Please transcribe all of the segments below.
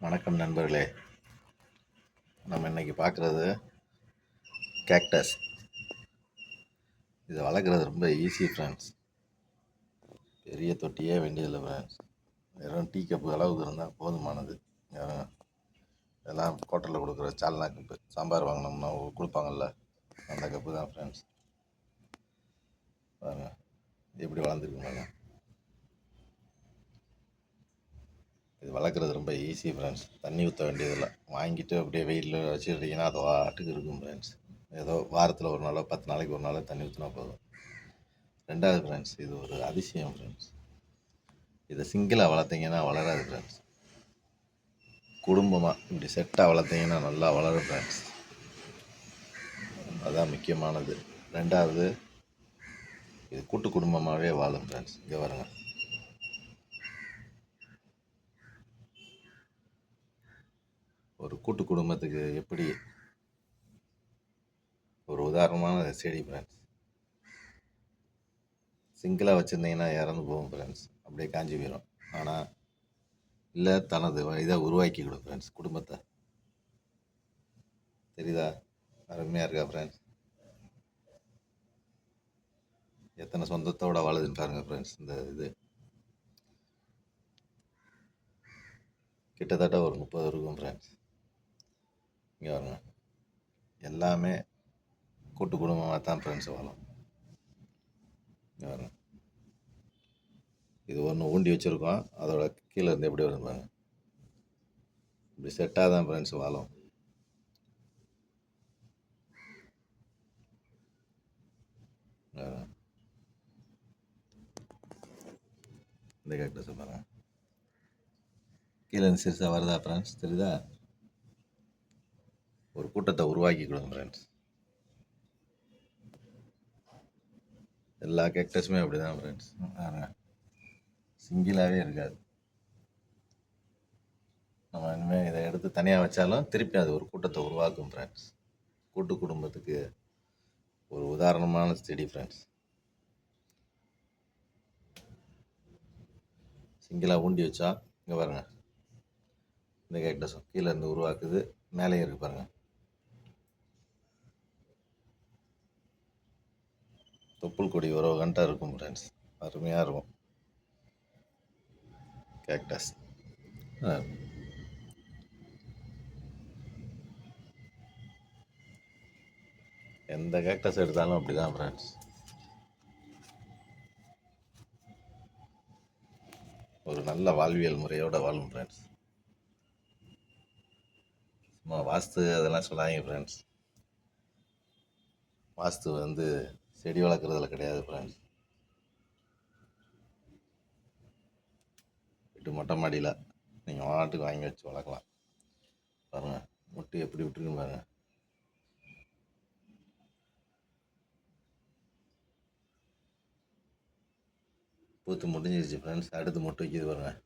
வணக்கம் நண்பர்களே. நம்ம இன்னைக்கு பார்க்குறது கேக்டஸ். இதை வளர்க்குறது ரொம்ப ஈஸி ஃப்ரெண்ட்ஸ். பெரிய தொட்டியே வேண்டியதில்லை ஃப்ரெண்ட்ஸ். வெறும் டீ கப்பு அளவுக்கு இருந்தால் போதுமானது. இதெல்லாம் ஹோட்டலில் கொடுக்குற சால்னா கப்பு, சாம்பார் வாங்கினோம்னா கொடுப்பாங்கல்ல, அந்த கப்பு தான் ஃப்ரெண்ட்ஸ். பாருங்க எப்படி வளர்ந்துருக்குங்க. இது வளர்க்குறது ரொம்ப ஈஸி ஃப்ரெண்ட்ஸ். தண்ணி ஊற்ற வேண்டியதில்லை. வாங்கிட்டு அப்படியே வெயிலில் வச்சுருந்தீங்கன்னா அது வாட்டுக்கு இருக்கும் ஃப்ரெண்ட்ஸ். ஏதோ வாரத்தில் ஒரு நாளோ 10 நாளைக்கு ஒரு நாளோ தண்ணி ஊற்றினா போதும். ரெண்டாவது ஃப்ரெண்ட்ஸ், இது ஒரு அதிசயம் ஃப்ரெண்ட்ஸ். இதை சிங்கிளாக வளர்த்தீங்கன்னா வளராது ஃப்ரெண்ட்ஸ். குடும்பமாக இப்படி செட்டாக வளர்த்தீங்கன்னா நல்லா வளரும் ஃப்ரெண்ட்ஸ். அதுதான் முக்கியமானது. ரெண்டாவது, இது கூட்டு குடும்பமாகவே வாழும் ஃப்ரெண்ட்ஸ். இங்கே வருங்க. ஒரு கூட்டு குடும்பத்துக்கு எப்படி ஒரு உதாரணமான செடி ஃப்ரெண்ட்ஸ். சிங்கிளாக வச்சுருந்தீங்கன்னா இறந்து போகும் ஃப்ரெண்ட்ஸ். அப்படியே காஞ்சி போயிடும். ஆனால் இல்லை, தனது இதை உருவாக்கிக்கிடும் ஃப்ரெண்ட்ஸ், குடும்பத்தை. தெரியுதா? அருமையாக இருக்கா ஃப்ரெண்ட்ஸ்? எத்தனை சொந்தத்தோடு வாழுதுன்னு பாருங்கள் ஃப்ரெண்ட்ஸ். இந்த இது கிட்டத்தட்ட ஒரு 30 இருக்கும் ஃப்ரெண்ட்ஸ். இங்கே வருங்க. எல்லாமே கூட்டு குடும்பமாக தான் ஃப்ரெண்ட்ஸ் வாழும். இங்கே வருங்க. இது ஒன்று ஊண்டி வச்சுருக்கோம். அதோட கீழே இருந்து எப்படி வருவாங்க. இப்படி செட்டாக தான் ஃப்ரெண்ட்ஸ் வாழும். இந்த கேக்டஸ் பாருங்க. கீழே இருந்து சிறுசாக வருதா ஃப்ரெண்ட்ஸ்? தெரியுதா? ஒரு கூட்டத்தை உருவாக்கி கொடுங்க ஃப்ரெண்ட்ஸ். எல்லா கேக்டஸுமே அப்படி தான் ஃப்ரெண்ட்ஸ். சிங்கிளாகவே இருக்காது. நம்ம இனிமேல் இதை எடுத்து தனியாக வச்சாலும் திருப்பி அது ஒரு கூட்டத்தை உருவாக்கும் ஃப்ரெண்ட்ஸ். கூட்டு குடும்பத்துக்கு ஒரு உதாரணமான செடி ஃப்ரெண்ட்ஸ். சிங்கிளாக ஊண்டி வச்சா இங்கே பாருங்க. இந்த கேக்டஸும் கீழே இருந்து உருவாக்குது, மேலே இருக்கு பாருங்க. தொப்புள் கொடி ஒரு கண்டாக இருக்கும் ஃப்ரெண்ட்ஸ். அருமையாக இருக்கும் கேக்டஸ். எந்த கேக்டஸ் எடுத்தாலும் அப்படி தான் ஃப்ரெண்ட்ஸ். ஒரு நல்ல வாழ்வியல் முறையோடு வாழும் ஃப்ரெண்ட்ஸ். சும்மா வாஸ்து அதெல்லாம் சொல்லாதீங்க ஃப்ரெண்ட்ஸ். வாஸ்து செடி வளர்க்குறதுல கிடையாது ஃப்ரெண்ட்ஸ். வீட்டு மொட்டை மாடியில் நீங்கள் வாட்டுக்கு வாங்கி வச்சு வளர்க்கலாம். பாருங்கள் முட்டு எப்படி விட்டுருக்குன்னு பாருங்கள். பூத்து முடிஞ்சிருச்சு ஃப்ரெண்ட்ஸ். அடுத்து மொட்டு வைக்கிது பாருங்கள்.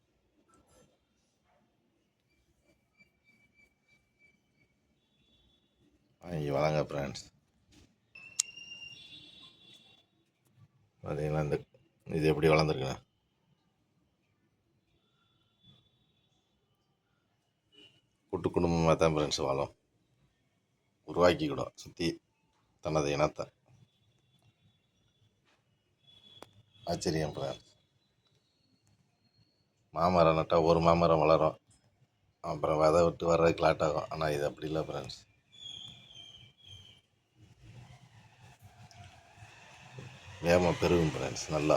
வாங்கி வளங்க ஃப்ரெண்ட்ஸ். பார்த்தீங்கன்னா இது எப்படி வளர்ந்துருக்குண்ணா. கூட்டு குடும்பமாக தான் ஃப்ரெண்ட்ஸ் வாழும். உருவாக்கிக்கிடும் சுற்றி தனது இனத்தை. ஆச்சரியம் ஃப்ரெண்ட்ஸ். மாமரம் நட்டால் ஒரு மாமரம் வளரும், அப்புறம் விதை விட்டு வர்றதுக்கு லேட் ஆகும். ஆனால் இது அப்படி இல்லை ஃப்ரெண்ட்ஸ். வேகமாக பெருகும் ஃப்ரெண்ட்ஸ். நல்லா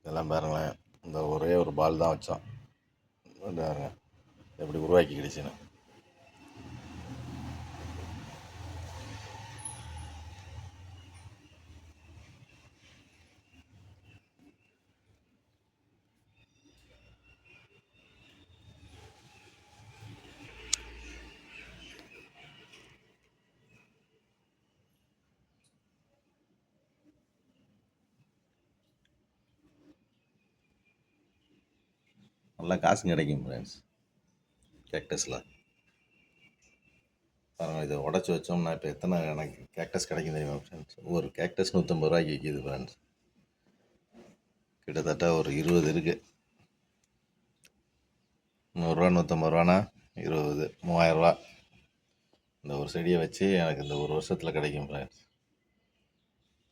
இதெல்லாம் பாருங்களேன். இந்த ஒரே ஒரு பால் தான் வச்சோம். பாருங்க எப்படி உருவாக்கி கிடுச்சுன்னு. நல்லா காசு கிடைக்கும் ஃப்ரெண்ட்ஸ். கேக்டஸில் பாருங்கள். இதை உடச்சி வச்சோம்னா இப்போ எத்தனை எனக்கு கேக்டஸ் கிடைக்கும் தெரியுமா ஃப்ரெண்ட்ஸ்? ஒரு கேக்டஸ் 150 ரூபாய்க்கு விற்கிது ஃப்ரெண்ட்ஸ். கிட்டத்தட்ட ஒரு 20 இருக்குது. 100 ரூபா 150 ரூபானா 20 3000 ரூபா. இந்த ஒரு செடியை வச்சு எனக்கு இந்த ஒரு வருஷத்தில் கிடைக்கும் ஃப்ரெண்ட்ஸ்.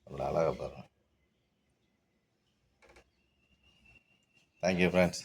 அவ்வளோ அழகாக பாருங்கள். Thank you friends.